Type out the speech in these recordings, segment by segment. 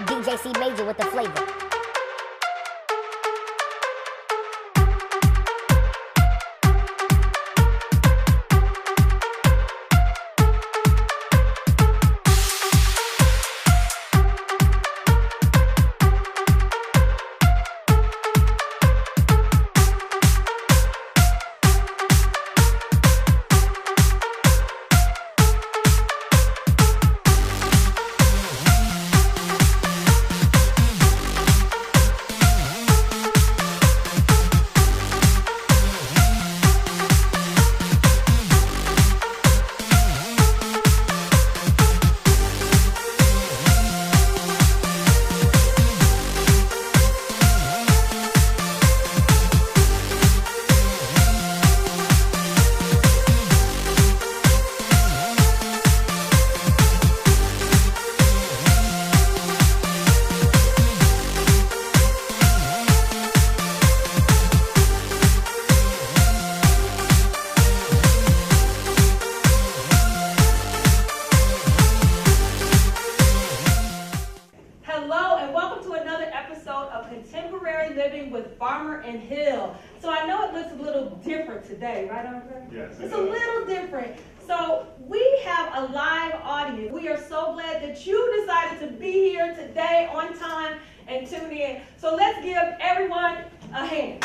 DJ C Major with the flavor. Contemporary Living with Farmer and Hill. So I know it looks a little different today, right, Andre? Yes, it's a little different. So we have a live audience. We are so glad that you decided to be here today on time and tune in. So let's give everyone a hand.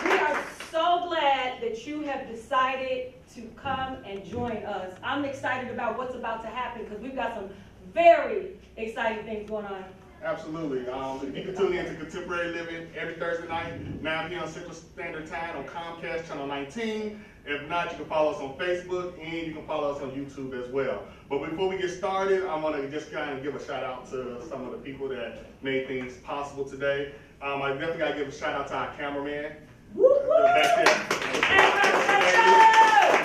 We are so glad that you have decided to come and join us. I'm excited about what's about to happen because we've got some very exciting things going on. Absolutely. You can tune in to Contemporary Living every Thursday night, 9 p.m. Central Standard Time on Comcast Channel 19. If not, you can follow us on Facebook and you can follow us on YouTube as well. But before we get started, I want to just kind of give a shout out to some of the people that made things possible today. I definitely got to give a shout out to our cameraman. Back there.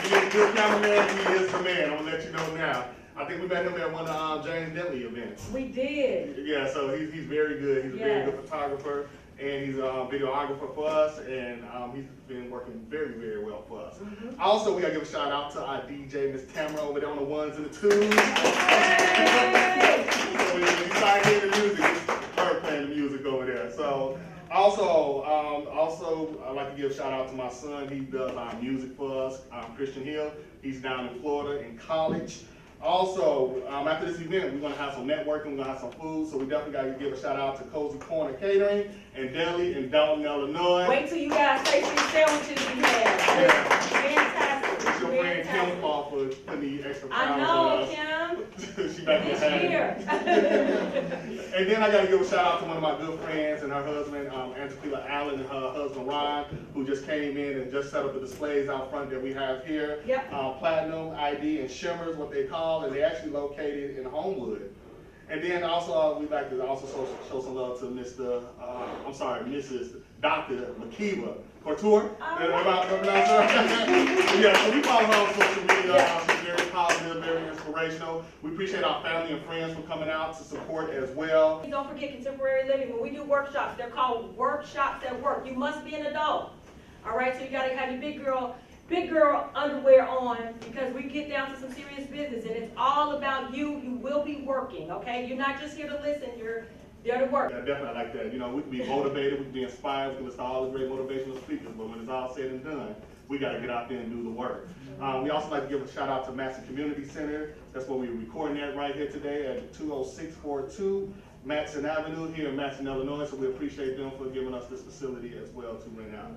He is a good cameraman, he is the man. I'm going to let you know now. I think we met him at one of James Dentley events. We did. Yeah, so he's very good. He's a very good photographer, and he's a videographer for us, and he's been working very, very well for us. Also, we got to give a shout out to our DJ, Miss Tamara, over there on the ones and the twos. Hey! So when you start hearing the music, it's her playing the music over there. So also, I'd like to give a shout out to my son. He does our music for us, Christian Hill. He's down in Florida in college. Also, after this event, we're going to have some networking, we're going to have some food, so we definitely got to give a shout out to Cozy Corner Catering and Deli in Dalton, Illinois. Wait till you guys taste these sandwiches we have. Yeah. Fantastic. It's your friend Kim fault for putting the extra I pounds know, on us. Kim. She back This behind. year. And then I got to give a shout out to one of my good friends and her husband, Angelina Allen, and her husband Ron, who just came in and just set up the displays out front that we have here. Yep. Platinum, ID, and Shimmer is what they call, and they're actually located in Homewood. And then also, we'd like to also show some love to Mrs. Dr. Makiba Couture. Yeah, so we follow her on social media. Yeah. She's very positive, very inspirational. We appreciate our family and friends for coming out to support as well. Don't forget Contemporary Living. When we do workshops, they're called workshops at work. You must be an adult. All right, so you got to have your big girl underwear on because we get down to some serious business and it's all about you. You will be working, okay? You're not just here to listen, you're there to work. Yeah, definitely like that. You know, we can be motivated, we can be inspired, we can listen to all the great motivational speakers, but when it's all said and done, we got to get out there and do the work. We also like to give a shout out to Matson Community Center. That's where we're recording at right here today at 20642 Matson Avenue here in Matson, Illinois. So we appreciate them for giving us this facility as well to rent out.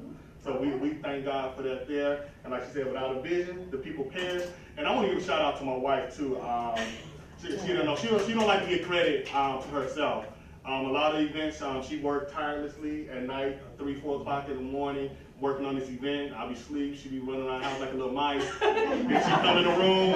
So we thank God for that there. And like she said, without a vision, the people perish. And I want to give a shout out to my wife too. She don't like to get credit to herself. A lot of events, she worked tirelessly at night, 3, 4 o'clock in the morning, working on this event. I'll be asleep, she be running around the house like a little mice. Then she come in the room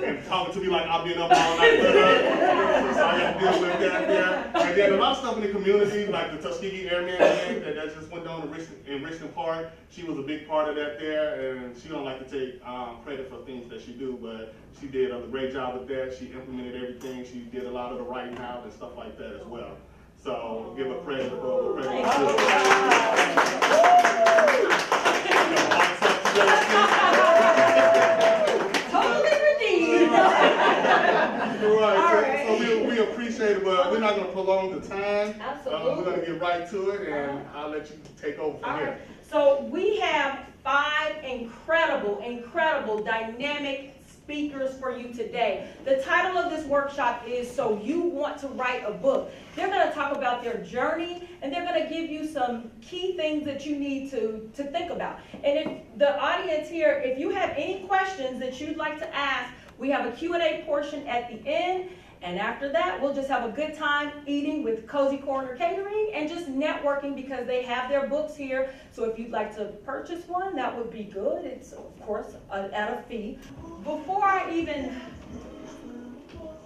and talking to me like I've been up all night with her. So I got to deal with that there. And then a lot of stuff in the community, like the Tuskegee Airmen event that just went down in Richmond Park. She was a big part of that there, and she don't like to take credit for things that she do, but she did a great job with that. She implemented everything. She did a lot of the writing out and stuff like that as well. So give her credit for credit. Totally redeemed. Right. All So, right. so we appreciate it, but we're not going to prolong the time. Absolutely. We're going to get right to it, and I'll let you take over from All here. right. So we have 5 incredible, dynamic speakers for you today. The title of this workshop is So You Want to Write a Book. They're going to talk about their journey, and they're going to give you some key things that you need to think about. And if the audience here, if you have any questions that you'd like to ask, we have a Q&A portion at the end. And after that, we'll just have a good time eating with Cozy Corner Catering and just networking because they have their books here. So if you'd like to purchase one, that would be good. It's, of course, at a fee. Before I even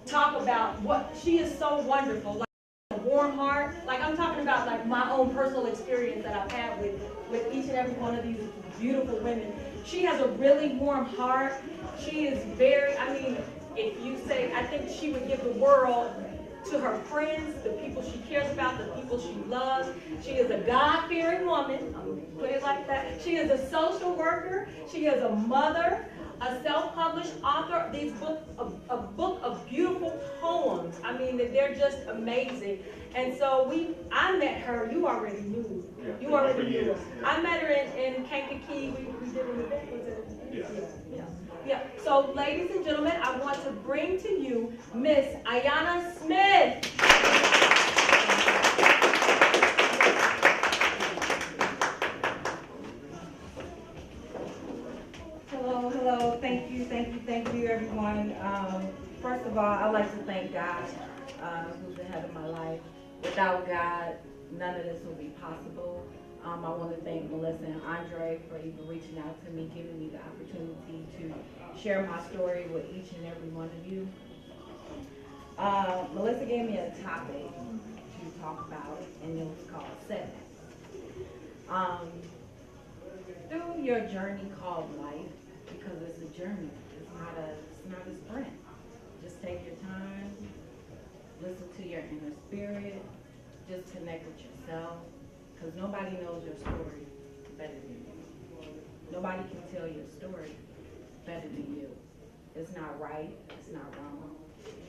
talk about what, she is so wonderful, like a warm heart. Like I'm talking about like my own personal experience that I've had with each and every one of these beautiful women. She has a really warm heart. She is very, I mean, if you say, I think she would give the world to her friends, the people she cares about, the people she loves. She is a God-fearing woman, I'm going to put it like that. She is a social worker. She is a mother, a self-published author. These books, a book of beautiful poems. I mean, they're just amazing. And so I met her, you already knew. Yeah, You already knew. years, yeah. I met her in Kankakee. We did an event, was it? Yeah. Yeah. So, ladies and gentlemen, I want to bring to you Miss Ayana Smith. Hello. Thank you, everyone. First of all, I'd like to thank God, who's the head of my life. Without God, none of this would be possible. I want to thank Melissa and Andre for even reaching out to me, giving me the opportunity to share my story with each and every one of you. Melissa gave me a topic to talk about, and it was called setbacks. Through your journey called life, because it's a journey, it's not a sprint. Just take your time, listen to your inner spirit, just connect with yourself. Because nobody knows your story better than you. Nobody can tell your story better than you. It's not right, it's not wrong.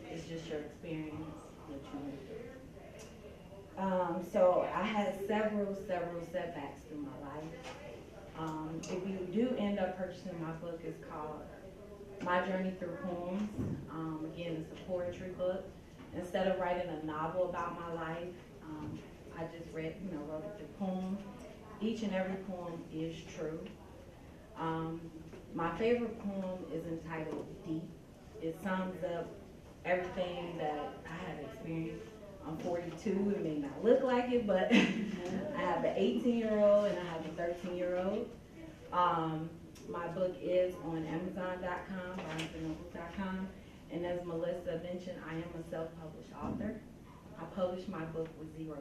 It's just your experience, what you went through. So I had several setbacks through my life. If you do end up purchasing my book, it's called My Journey Through Poems. Again, it's a poetry book. Instead of writing a novel about my life, I just wrote it through poems. Each and every poem is true. My favorite poem is entitled Deep. It sums up everything that I have experienced. I'm 42, it may not look like it, but I have an 18-year-old and I have a 13-year-old. My book is on Amazon.com, BarnesandNoble.com, and as Melissa mentioned, I am a self-published author. I published my book with $0.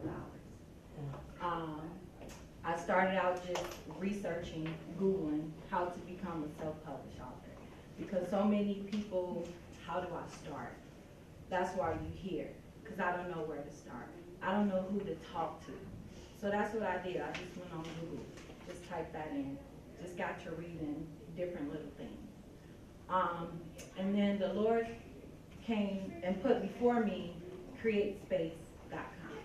I started out just researching, Googling how to become a self-published author. Because so many people, how do I start? That's why you're here, because I don't know where to start. I don't know who to talk to. So that's what I did. I just went on Google, just typed that in, just got to reading different little things. And then the Lord came and put before me CreateSpace.com.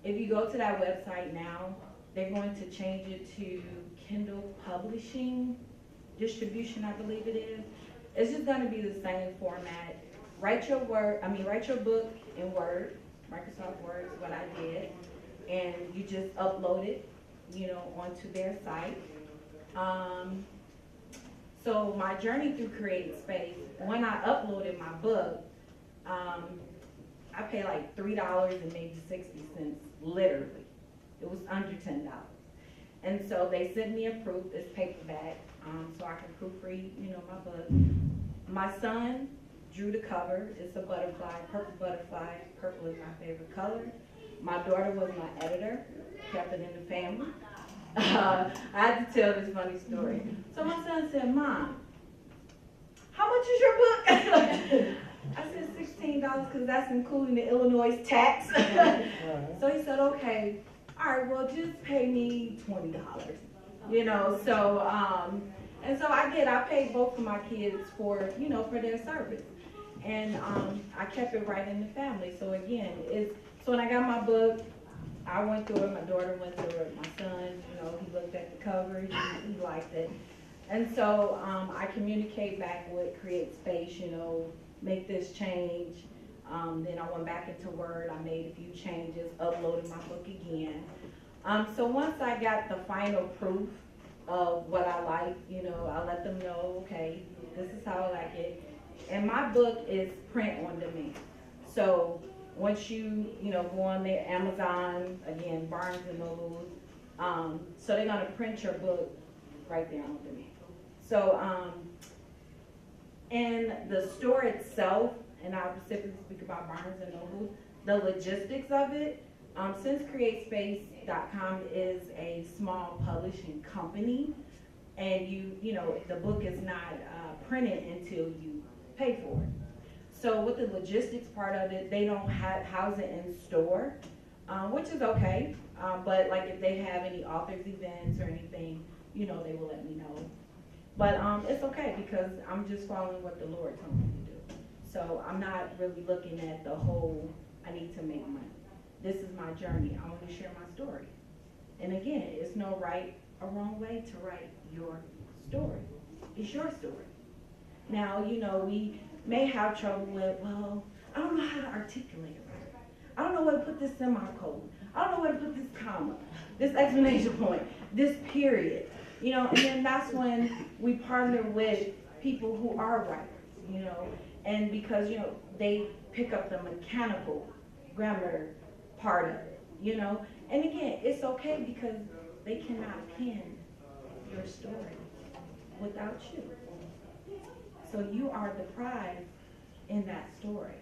If you go to that website now, they're going to change it to Kindle Publishing Distribution, I believe it is. It's just going to be the same format. Write your book in Word, Microsoft Word is what I did, and you just upload it, onto their site. So my journey through CreateSpace, when I uploaded my book, I paid like $3 and maybe 60 cents, literally. It was under $10. And so they sent me a proof, this paperback, so I can proofread, my book. My son drew the cover. It's a butterfly, purple butterfly. Purple is my favorite color. My daughter was my editor, kept it in the family. I had to tell this funny story. So my son said, "Mom, how much is your book?" I said $16 because that's including the Illinois tax. So he said, "Okay, all right, well just pay me $20." So and so I did. I paid both of my kids for for their service. And I kept it right in the family. So again, so when I got my book, I went through it, my daughter went through it, my son, he looked at the cover, he liked it. And so I communicate back with Create Space, make this change. Then I went back into Word, I made a few changes, uploaded my book again. So once I got the final proof of what I like, I let them know, okay, this is how I like it. And my book is print on demand. So once you go on there, Amazon, again, Barnes and Noble, so they're gonna print your book right there on demand. So, and the store itself, and I'll specifically speak about Barnes and Noble, the logistics of it, since CreateSpace.com is a small publishing company, and the book is not printed until you pay for it. So with the logistics part of it, they don't house it in store, which is okay. But like if they have any authors events or anything, they will let me know. But it's okay because I'm just following what the Lord told me to do. So I'm not really looking at the whole, I need to make money. This is my journey. I want to share my story. And again, it's no right or wrong way to write your story. It's your story. Now, we may have trouble with, well, I don't know how to articulate it right. I don't know where to put this semicolon. I don't know where to put this comma, this exclamation point, this period. And then that's when we partner with people who are writers, and because, they pick up the mechanical grammar part of it, And again, it's okay because they cannot pen your story without you. So you are the prize in that story.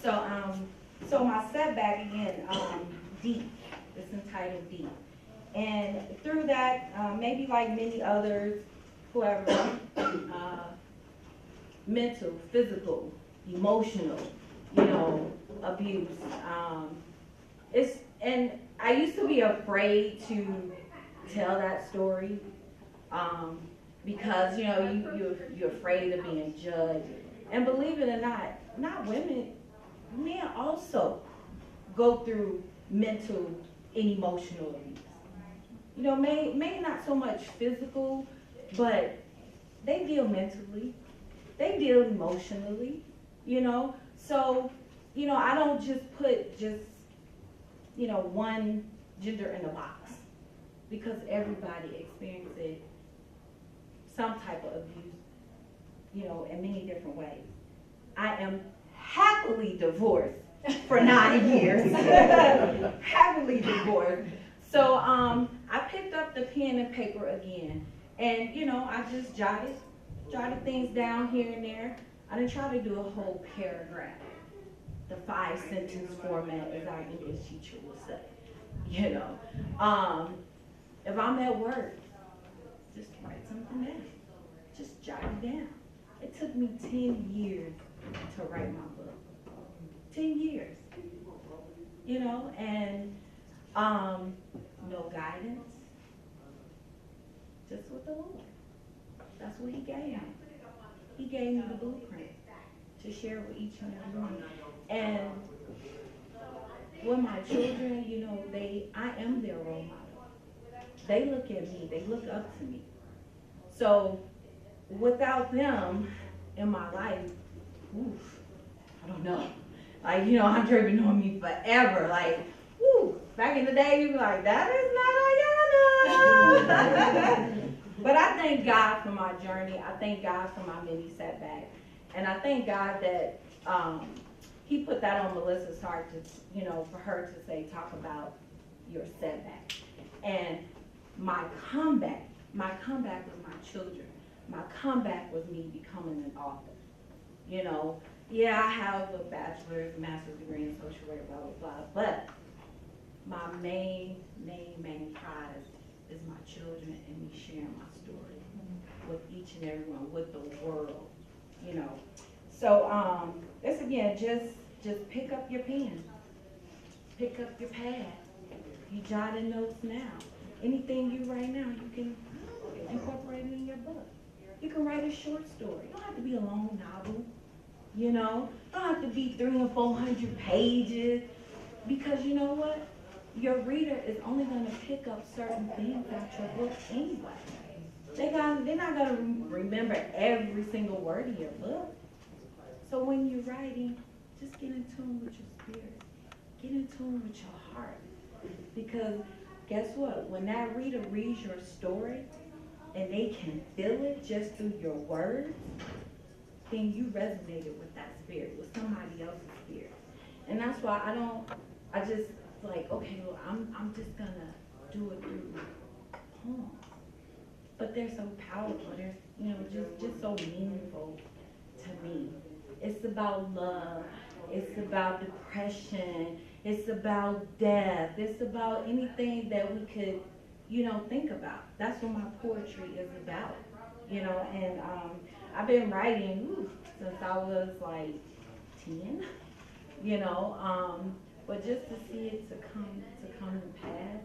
So my setback again, deep. It's entitled Deep. And through that, maybe like many others, whoever, mental, physical, emotional, abuse. And I used to be afraid to tell that story because you're afraid of being judged. And believe it or not women, men also go through mental and emotional abuse. May not so much physical, but they deal mentally, they deal emotionally, So, I don't just put one gender in a box because everybody experiences some type of abuse, in many different ways. I am happily divorced for 9 years. Happily divorced. So I picked up the pen and paper again, and I just jotted things down here and there. I didn't try to do a whole paragraph, the 5-sentence format, as our English teacher would say. If I'm at work, just write something down, just jot it down. It took me 10 years to write my book. 10 years, and no guidance, just with the Lord. That's what He gave me. He gave me the blueprint to share with each and every one. And with my children, I am their role model. They look at me, they look up to me. So without them in my life, I don't know. Like, Andre been knowing me forever. Like, back in the day, you'd be like, that is not Ayana. But I thank God for my journey. I thank God for my many setbacks. And I thank God that He put that on Melissa's heart to, for her to say, talk about your setback. And my comeback was my children. My comeback was me becoming an author. Yeah, I have a bachelor's, master's degree in social work, blah, blah, blah. But my main prize is my children and me sharing my story with each and every one, with the world, So this again, just pick up your pen, pick up your pad. You jotting notes now. Anything you write now, you can incorporate it in your book. You can write a short story. It don't have to be a long novel. You know, don't have to be 300 and 400 pages, because you know what? Your reader is only going to pick up certain things out your book anyway. They're not going to remember every single word of your book. So when you're writing, just get in tune with your spirit. Get in tune with your heart. Because guess what? When that reader reads your story and they can feel it just through your words, then you resonated with that spirit, with somebody else's spirit. And that's why I just like, okay, well, I'm just gonna do it through poems. But they're so powerful. They're, you know, just so meaningful to me. It's about love. It's about depression. It's about death. It's about anything that we could, you know, think about. That's what my poetry is about, you know. And I've been writing since I was like 10, you know. But just to see it to come to pass,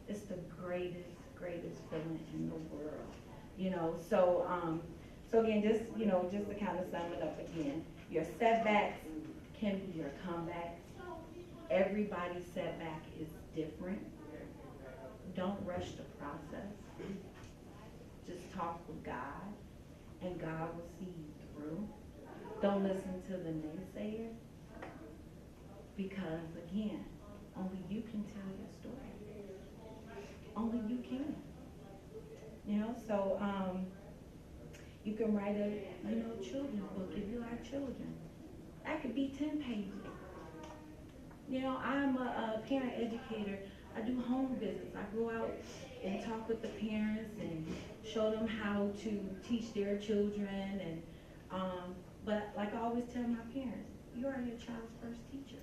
it's the greatest feeling in the world, you know. So again, just, you know, just to kind of sum it up again, your setbacks can be your comebacks. Everybody's setback is different. Don't rush the process. Just talk with God, and God will see you through. Don't listen to the naysayers, because again, only you can tell your story. Only you can. You know, so you can write a, you know, children's book if you like children. That could be 10 pages. You know, I'm a parent educator. I do home visits. I go out and talk with the parents and show them how to teach their children. And but like I always tell my parents, you are your child's first teacher.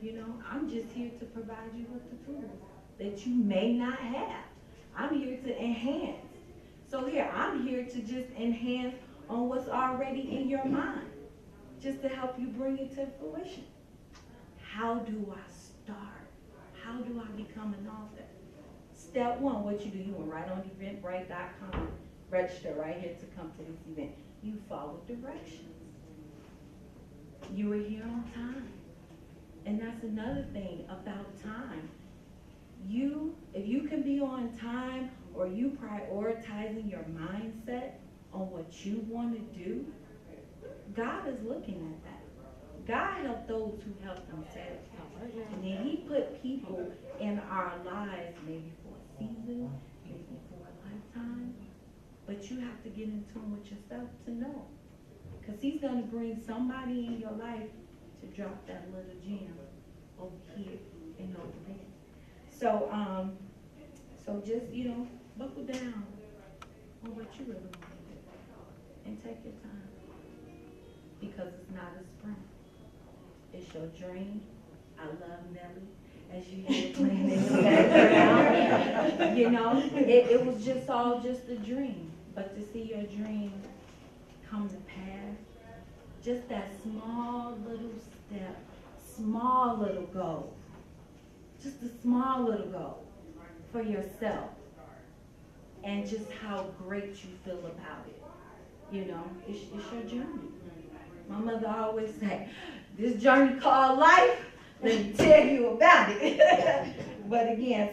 You know, I'm just here to provide you with the tools that you may not have. I'm here to enhance. So here, I'm here to just enhance on what's already in your mind, just to help you bring it to fruition. How do I start? How do I become an author? Step one, what you do, you went right on eventbrite.com, register right here to come to this event. You follow directions. You were here on time. And that's another thing about time. If you can be on time, or you prioritizing your mindset on what you want to do, God is looking at that. God helped those who help themselves. And then he put people in our lives, maybe for a season, maybe for a lifetime. But you have to get in tune with yourself to know. Because he's going to bring somebody in your life to drop that little gem over here and over there. So just, you know, buckle down on what you really want to do. And take your time. Because it's not a sprint. It's your dream. I love Nelly, as you hear playing in the background. You know, it was just all just a dream. But to see your dream come to pass, just that small little step, small little goal, just a small little goal for yourself, and just how great you feel about it. You know, it's your journey. My mother always said, this journey called life, let me tell you about it. But again,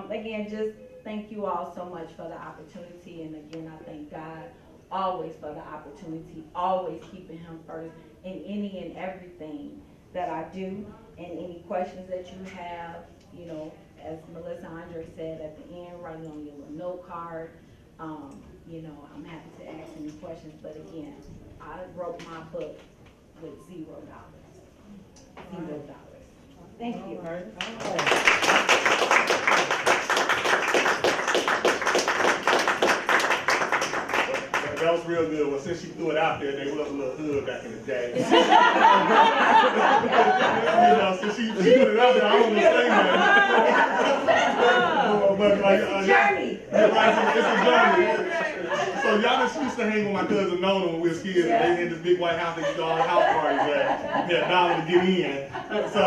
again, just thank you all so much for the opportunity. And again, I thank God always for the opportunity, always keeping him first in any and everything that I do. And any questions that you have, you know, as Melissa Andre said at the end, writing on your little note card, you know, I'm happy to answer any questions. But again, I wrote my book with $0. $0. Thank you. All right. That was real good. Well, since she threw it out there, they was a little hood back in the day. You know, since she put it out there, I don't want to say that. But like, It's a journey. It's a journey. So y'all just used to hang with my cousin Nona when we was kids. Yeah. And they had this big white house. They used to do all the house parties at. We had $1 to get in. So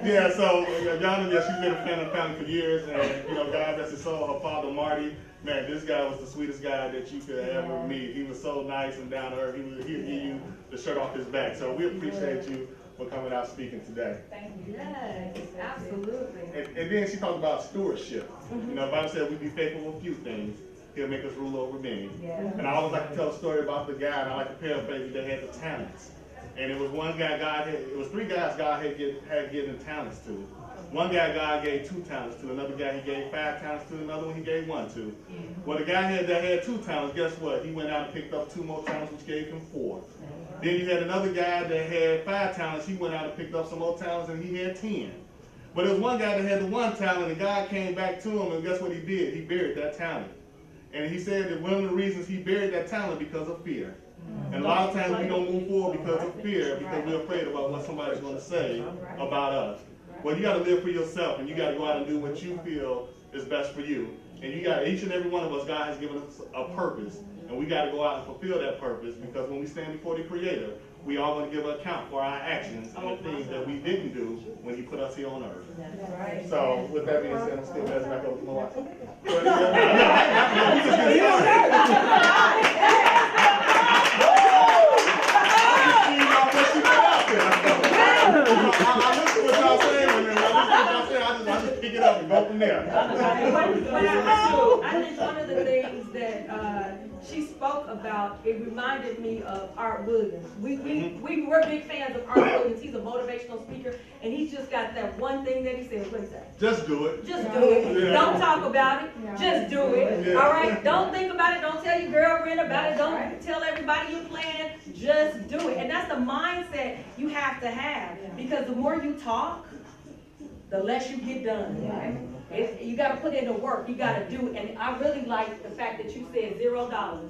yeah. So Yana, yeah, she's been a fan of the family for years, and you know, God bless his soul. Her father Marty Man, this guy was the sweetest guy that you could ever meet. He was so nice and down to earth. He'd give you the shirt off his back. So we appreciate you for coming out speaking today. Thank you. Yes, absolutely. And then she talked about stewardship. You know, the Bible said we be faithful with few things. He'll make us rule over many. Yeah. And I always like to tell a story about the guy, and I like to paraphrase it, that had the talents. And it was one guy, it was three guys God had given talents to. One guy God gave 2 talents to, another guy he gave 5 talents to, another one he gave 1 to. Well, the guy that had 2 talents, guess what? He went out and picked up 2 more talents, which gave him 4. Then you had another guy that had 5 talents, he went out and picked up some more talents, and he had 10. But there was one guy that had the 1 talent, and God came back to him, and guess what he did? He buried that talent. And he said that one of the reasons he buried that talent because of fear. And a lot of times we don't move forward because of fear, because we're afraid about what somebody's going to say about us. Well, you got to live for yourself, and you got to go out and do what you feel is best for you. And you got, each and every one of us, God has given us a purpose, and we got to go out and fulfill that purpose, because when we stand before the Creator, we are going to give an account for our actions and the things that we didn't do when He put us here on earth. So, with that being said, I'm still passing back over to my wife. I listen to what y'all saying, and I just pick it up and go from there. I think one of the things that she spoke about, it reminded me of Art Williams. We're big fans of Art Williams. He's a motivational speaker, and he's just got that one thing that he says. What is that? Just do it. Just do it. Yeah. Don't talk about it. Yeah. Just do it. Yeah. All right? Don't think about it. Don't tell your girlfriend about it. Don't tell everybody you're playing. Just do it. And that's the mindset you have to have. Because the more you talk, the less you get done. Right? You got to put in the work. You got to do it. And I really like the fact that you said $0. $0.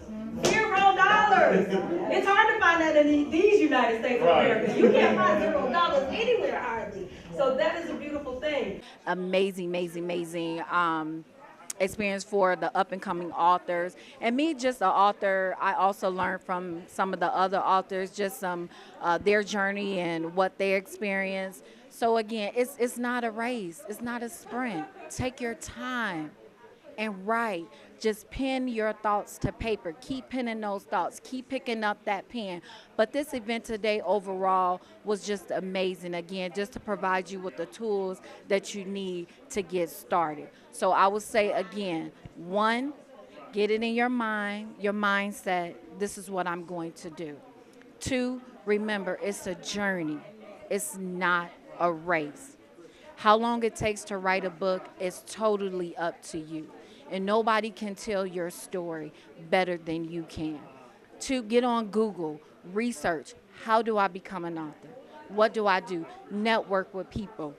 It's hard to find that in these United States of America. You can't find $0 anywhere hardly. So that is a beautiful thing. Amazing experience for the up-and-coming authors. And me, just an author, I also learned from some of the other authors, just some their journey and what they experienced. So again, it's not a race. It's not a sprint. Take your time and write. Just pen your thoughts to paper. Keep penning those thoughts. Keep picking up that pen. But this event today overall was just amazing. Again, just to provide you with the tools that you need to get started. So I would say again, 1, get it in your mind, your mindset, this is what I'm going to do. 2, remember, it's a journey. It's not a race. How long it takes to write a book is totally up to you. And nobody can tell your story better than you can. 2, get on Google, research, how do I become an author? What do I do? Network with people.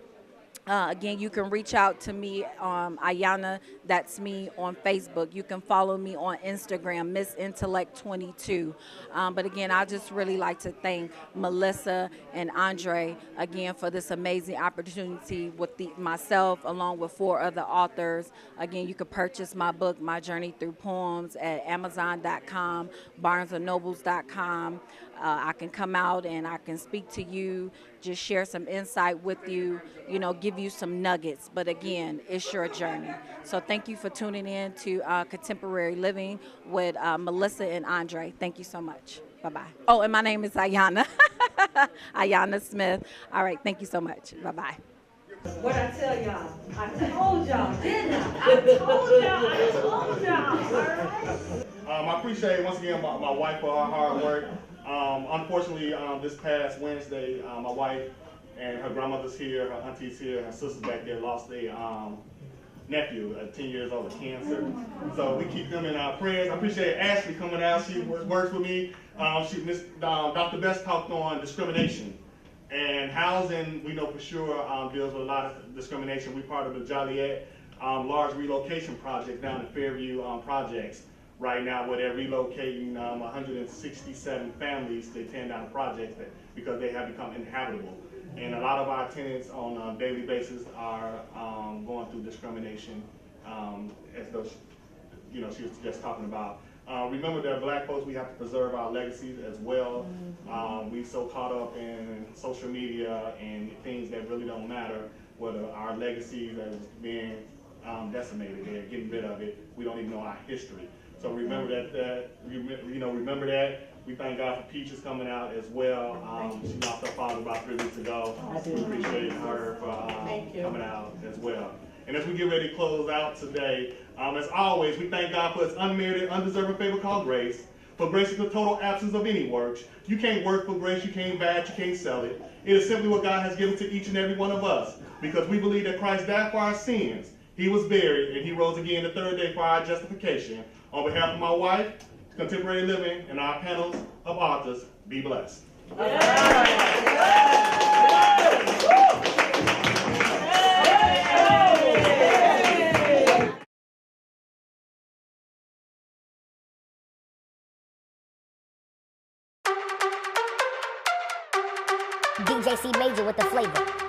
Again, you can reach out to me, Ayana, that's me, on Facebook. You can follow me on Instagram, Miss Intellect 22. But again, I just really like to thank Melissa and Andre, again, for this amazing opportunity with myself, along with 4 other authors. Again, you can purchase my book, My Journey Through Poems, at Amazon.com, BarnesandNobles.com. I can come out and I can speak to you, just share some insight with you, give you some nuggets. But again, it's your journey. So thank you for tuning in to Contemporary Living with Melissa and Andre. Thank you so much. Bye-bye. Oh, and my name is Ayana. Ayana Smith. All right, thank you so much. Bye-bye. What I tell y'all? I told y'all, didn't I? I told y'all, all right? I appreciate, once again, my wife for her hard work. Unfortunately, this past Wednesday, my wife and her grandmother's here, her auntie's here, her sister's back there lost a nephew at 10 years old with cancer. So we keep them in our prayers. I appreciate Ashley coming out. She works with me. Dr. Best talked on discrimination. And housing, we know for sure, deals with a lot of discrimination. We're part of the Joliet large relocation project down in Fairview Projects right now, where they're relocating 167 families to tear down projects because they have become inhabitable. And a lot of our tenants on a daily basis are going through discrimination, as though she was just talking about. Remember that Black folks, we have to preserve our legacies as well. We so caught up in social media and things that really don't matter, whether our legacies as being decimated there, getting rid of it. We don't even know our history. So remember remember that. We thank God for Peaches coming out as well. She lost her father about 3 weeks ago. We appreciate her for coming out as well. And as we get ready to close out today, as always, we thank God for His unmerited, undeserving favor called grace. For grace is the total absence of any works. You can't work for grace, you can't buy it, you can't sell it. It is simply what God has given to each and every one of us. Because we believe that Christ died for our sins. He was buried, and He rose again the third day for our justification. On behalf of my wife, Contemporary Living, and our panels of authors, be blessed. DJ C Major with the flavor.